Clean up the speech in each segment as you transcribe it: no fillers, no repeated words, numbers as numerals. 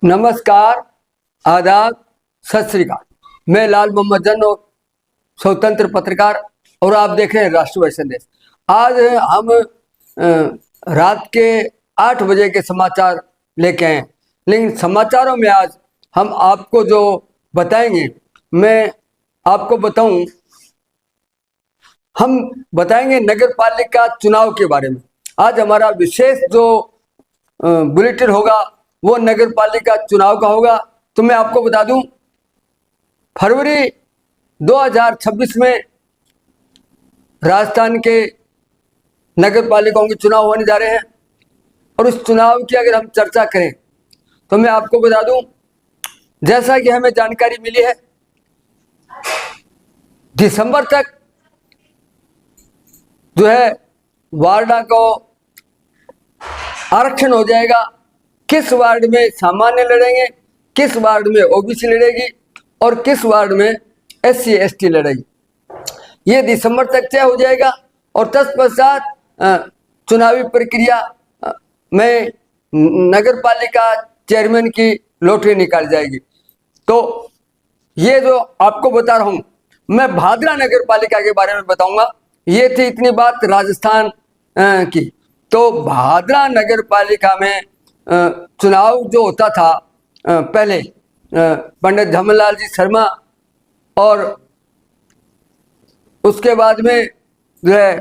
नमस्कार, आदाब, सत श्री अकाल। मैं लाल मोहम्मद जन और स्वतंत्र पत्रकार और आप देख रहे हैं राष्ट्रवादी संदेश। आज हम रात के 8 बजे के समाचार लेके आए हैं, लेकिन समाचारों में आज हम आपको जो बताएंगे, मैं आपको बताऊं, हम बताएंगे नगर पालिका चुनाव के बारे में। आज हमारा विशेष जो बुलेटिन होगा वो नगर पालिका चुनाव का होगा। तो मैं आपको बता दूं, फरवरी 2026 में राजस्थान के नगर पालिकाओं के चुनाव होने जा रहे हैं और उस चुनाव की अगर हम चर्चा करें तो मैं आपको बता दूं, जैसा कि हमें जानकारी मिली है, दिसंबर तक जो है वार्डा को आरक्षण हो जाएगा। किस वार्ड में सामान्य लड़ेंगे, किस वार्ड में ओबीसी लड़ेगी और किस वार्ड में एससी एसटी लड़ेगी, ये दिसंबर तक तय हो जाएगा। और तत्पश्चात चुनावी प्रक्रिया में नगर पालिका चेयरमैन की लॉटरी निकाल जाएगी। तो ये जो आपको बता रहा हूं, मैं भादरा नगर पालिका के बारे में बताऊंगा। ये थी इतनी बात राजस्थान की। तो भादरा नगर पालिका में चुनाव जो होता था, पहले पंडित धमलाल जी शर्मा और उसके बाद में जो है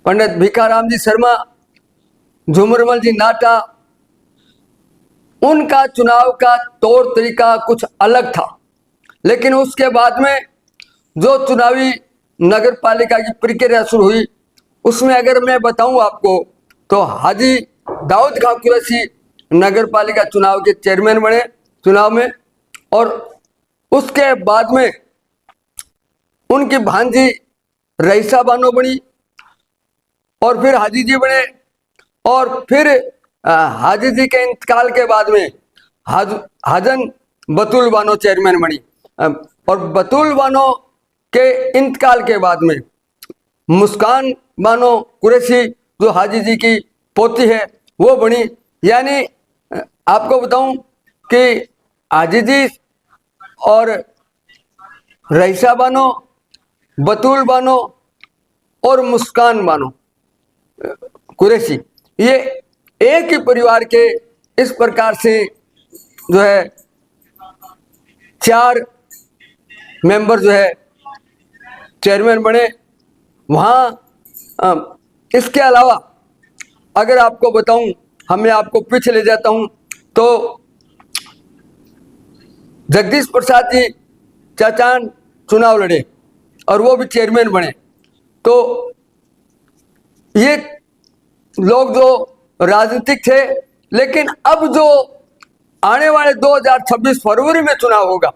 पंडित भिखाराम जी शर्मा, झुमरमल जी नाटा, उनका चुनाव का तौर तरीका कुछ अलग था। लेकिन उसके बाद में जो चुनावी नगर पालिका की प्रक्रिया शुरू हुई, उसमें अगर मैं बताऊं आपको तो हाजी दाऊद खां कुरैशी नगर पालिका चुनाव के चेयरमैन बने चुनाव में, और उसके बाद में उनकी भांजी रईसा बानो बनी और फिर हाजी जी बने, और फिर हाजी जी के इंतकाल के बाद में हाजन बतुल बानो चेयरमैन बनी, और बतुल बानो के इंतकाल के बाद में मुस्कान बानो कुरैशी जो हाजी जी की पोती है वो बनी। यानी आपको बताऊं कि हाजी जी और रईसा बानो, बतूल बानो और मुस्कान बानो कुरैशी, ये एक ही परिवार के इस प्रकार से जो है 4 मेंबर जो है चेयरमैन बने वहाँ। इसके अलावा अगर आपको बताऊं, हमें आपको पीछे ले जाता हूं, तो जगदीश प्रसाद जी चाचान चुनाव लड़े और वो भी चेयरमैन बने। तो ये लोग जो राजनीतिक थे, लेकिन अब जो आने वाले 2026 फरवरी में चुनाव होगा,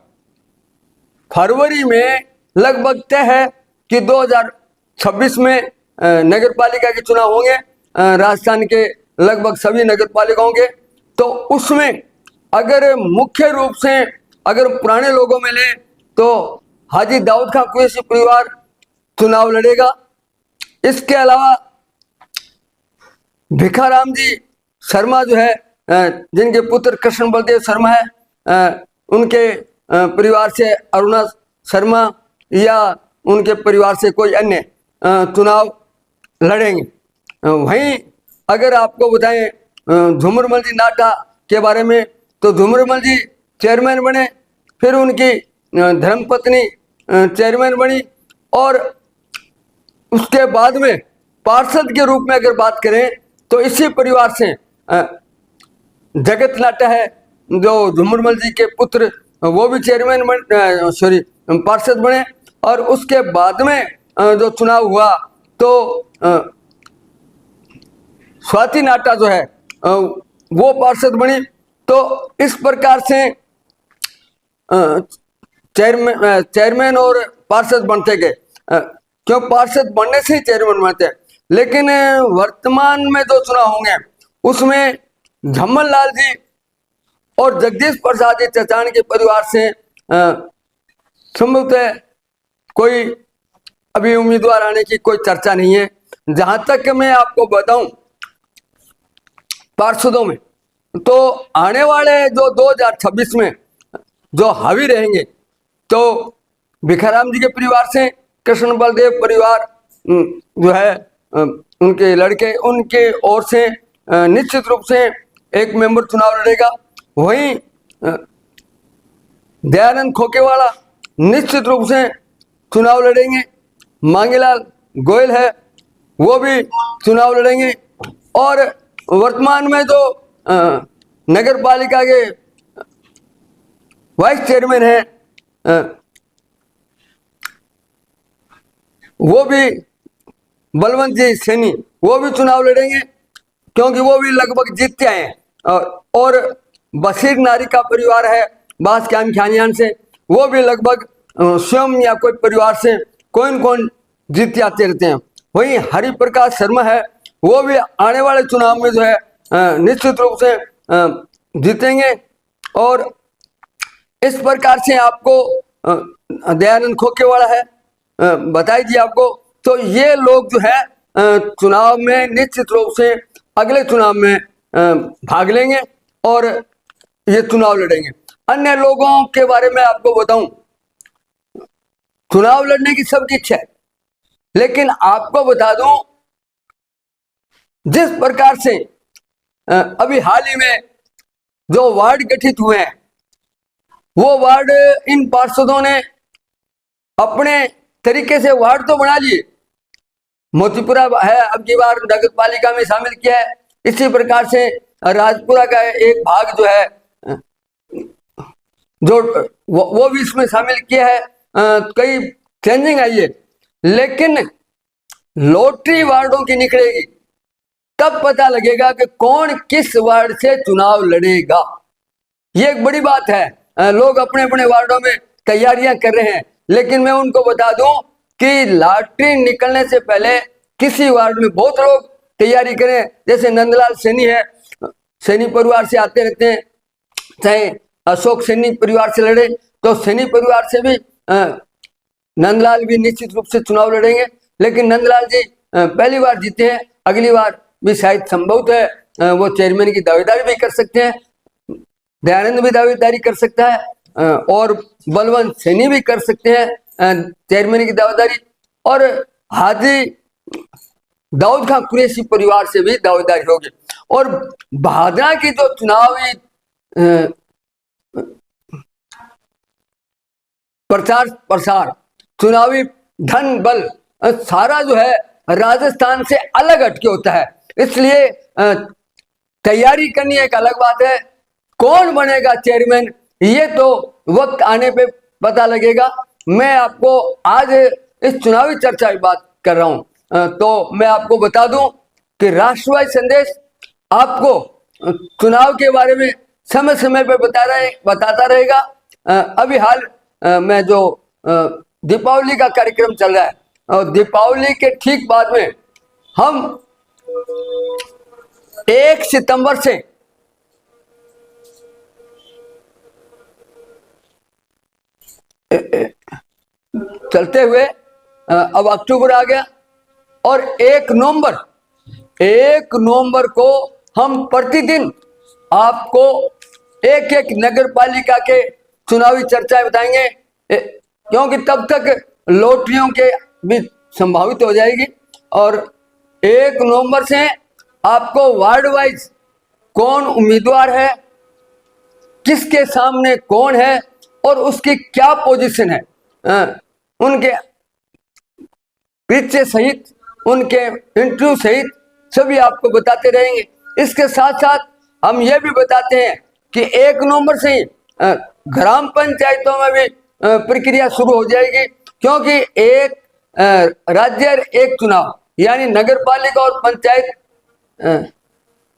फरवरी में लगभग तय है कि 2026 में नगर पालिका के चुनाव होंगे, राजस्थान के लगभग सभी नगर पालिकाओं के। तो उसमें अगर मुख्य रूप से अगर पुराने लोगों में ले तो हाजी दाऊद खां कुरैशी परिवार चुनाव लड़ेगा। इसके अलावा भिखाराम जी शर्मा जो है, जिनके पुत्र कृष्ण बलदेव शर्मा है, उनके परिवार से अरुणा शर्मा या उनके परिवार से कोई अन्य चुनाव लड़ेंगे। वहीं अगर आपको बताएं झुमरमल जी नाटा के बारे में, तो झुमरमल जी चेयरमैन बने, फिर उनकी धर्मपत्नी चेयरमैन बनी, और उसके बाद में पार्षद के रूप में अगर बात करें तो इसी परिवार से जगत नाटा है, जो झुमरमल जी के पुत्र, वो भी चेयरमैन पार्षद बने। और उसके बाद में जो चुनाव हुआ तो स्वाति नाटा जो है वो पार्षद बनी। तो इस प्रकार से चेयरमैन और पार्षद बनते गए, क्यों पार्षद बनने से ही चेयरमैन बनते हैं। लेकिन वर्तमान में जो चुनाव होंगे उसमें झम्मन लाल जी और जगदीश प्रसाद जी चचान के परिवार से संभवतः कोई अभी उम्मीदवार आने की कोई चर्चा नहीं है। जहां तक मैं आपको बताऊं, पार्षदों में। तो आने वाले जो 2026 में जो हावी रहेंगे, तो भिखाराम जी के परिवार से कृष्ण बलदेव परिवार जो है उनके लड़के, उनके ओर से निश्चित रूप से एक मेंबर चुनाव लड़ेगा। वहीं दयानंद खोकेवाला निश्चित रूप से चुनाव लड़ेंगे। मांगीलाल गोयल है, वो भी चुनाव लड़ेंगे। और वर्तमान में जो नगर पालिका के वाइस चेयरमैन है, वो भी बलवंत जी सैनी, वो भी चुनाव लड़ेंगे, क्योंकि वो भी लगभग जीतते आए हैं। और बशीर नारी का परिवार है बासख्यान खानियान से, वो भी लगभग स्वयं या कोई परिवार से कोई न कोई जीतते आते रहते हैं। वहीं हरिप्रकाश शर्मा है, वो भी आने वाले चुनाव में जो है निश्चित रूप से जीतेंगे। और इस प्रकार से आपको दयानंद खोकेवाला है बताई दी आपको। तो ये लोग जो है चुनाव में निश्चित रूप से अगले चुनाव में भाग लेंगे और ये चुनाव लड़ेंगे। अन्य लोगों के बारे में आपको बताऊं, चुनाव लड़ने की सबकी इच्छा है, लेकिन आपको बता दूं जिस प्रकार से अभी हाल ही में जो वार्ड गठित हुए हैं, वो वार्ड इन पार्षदों ने अपने तरीके से वार्ड तो बना लिए। मोतीपुरा है अब की बार नगर पालिका में शामिल किया है, इसी प्रकार से राजपुरा का एक भाग जो है जो वो भी इसमें शामिल किया है। कई चेंजिंग आई है, लेकिन लॉटरी वार्डों की निकलेगी, तब पता लगेगा कि कौन किस वार्ड से चुनाव लड़ेगा। ये एक बड़ी बात है। लोग अपने अपने वार्डों में तैयारियां कर रहे हैं, लेकिन मैं उनको बता दूं कि लॉटरी निकलने से पहले किसी वार्ड में बहुत लोग तैयारी करें। जैसे नंदलाल सैनी है, सैनी परिवार से आते रहते हैं, चाहे अशोक सैनी परिवार से लड़े, तो सैनी परिवार से भी नंदलाल भी निश्चित रूप से चुनाव लड़ेंगे। लेकिन नंदलाल जी पहली बार जीते हैं, अगली बार भी शायद संभव है वो चेयरमैन की दावेदारी भी कर सकते हैं, दयानंद भी दावेदारी कर सकता है और बलवंत सैनी भी कर सकते हैं चेयरमैन की दावेदारी, और हाजी दाऊद खान कुरैशी परिवार से भी दावेदारी होगी। और भादरा की जो चुनावी प्रचार प्रसार, चुनावी धन बल सारा जो है राजस्थान से अलग हटके होता है, इसलिए तैयारी करनी एक अलग बात है। कौन बनेगा चेयरमैन, ये तो वक्त आने पे पता लगेगा। मैं आपको आज इस चुनावी चर्चा की बात कर रहा हूं, तो मैं आपको बता दूं कि राष्ट्रवादी संदेश आपको चुनाव के बारे में समय समय पे बताता रहेगा। अभी हाल में जो दीपावली का कार्यक्रम चल रहा है, और दीपावली के ठीक बाद में हम 1 सितंबर से चलते हुए अब अक्टूबर आ गया, और 1 नवंबर को हम प्रतिदिन आपको एक एक नगर पालिका के चुनावी चर्चाएं बताएंगे, क्योंकि तब तक लॉटरियों के भी संभावित हो जाएगी। और 1 नवंबर से आपको वार्ड वाइज कौन उम्मीदवार है, किसके सामने कौन है और उसकी क्या पोजीशन है, उनके परिचय सहित, उनके इंटरव्यू सहित सभी आपको बताते रहेंगे। इसके साथ साथ हम ये भी बताते हैं कि 1 नवंबर से ही ग्राम पंचायतों में भी प्रक्रिया शुरू हो जाएगी, क्योंकि एक राज्य एक चुनाव, यानी नगर पालिका और पंचायत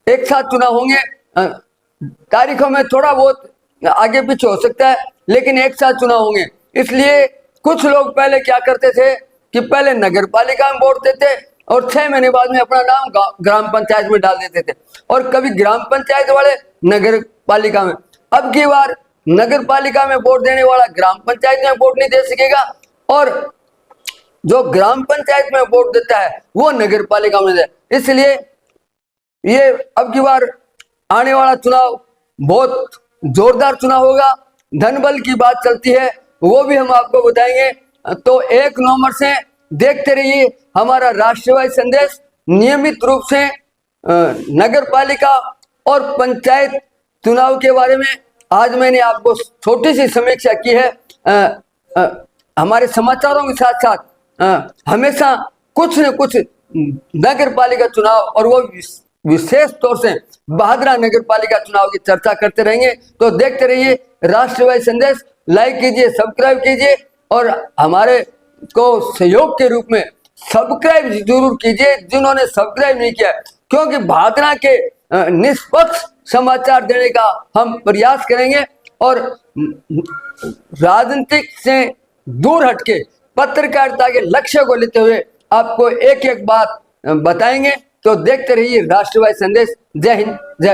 एक साथ चुनाव होंगे। तारीखों में थोड़ा बहुत आगे पीछे हो सकता है, लेकिन एक साथ चुनाव होंगे। इसलिए कुछ लोग पहले क्या करते थे कि पहले नगर पालिका में वोट देते और 6 महीने बाद में अपना नाम ग्राम पंचायत में डाल देते थे, और कभी ग्राम पंचायत वाले नगर पालिका में। अब की बार नगर पालिका में वोट देने वाला ग्राम पंचायत में वोट नहीं दे सकेगा, और जो ग्राम पंचायत में वोट देता है वो नगर पालिका में दे। इसलिए ये अब की बार आने वाला चुनाव बहुत जोरदार चुनाव होगा। धनबल की बात चलती है, वो भी हम आपको बताएंगे। तो 1 नवंबर से देखते रहिए हमारा राष्ट्रवादी संदेश। नियमित रूप से नगर पालिका और पंचायत चुनाव के बारे में आज मैंने आपको छोटी सी समीक्षा की है। हमारे समाचारों के साथ साथ हमेशा कुछ न कुछ नगर पालिका चुनाव और वो विशेष तौर से बहादुरा नगर पालिका चुनाव की चर्चा करते रहेंगे। तो देखते रहिए राष्ट्रवादी संदेश। लाइक कीजिए, सब्सक्राइब कीजिए और हमारे को सहयोग के रूप में सब्सक्राइब जरूर कीजिए जिन्होंने सब्सक्राइब नहीं किया, क्योंकि बहादुरा के निष्पक्ष समाचार देने का हम प्रयास करेंगे और राजनीतिक से दूर हटके पत्रकारिता के लक्ष्य को लेते हुए आपको एक एक बात बताएंगे। तो देखते रहिए राष्ट्रवादी संदेश। जय हिंद, जय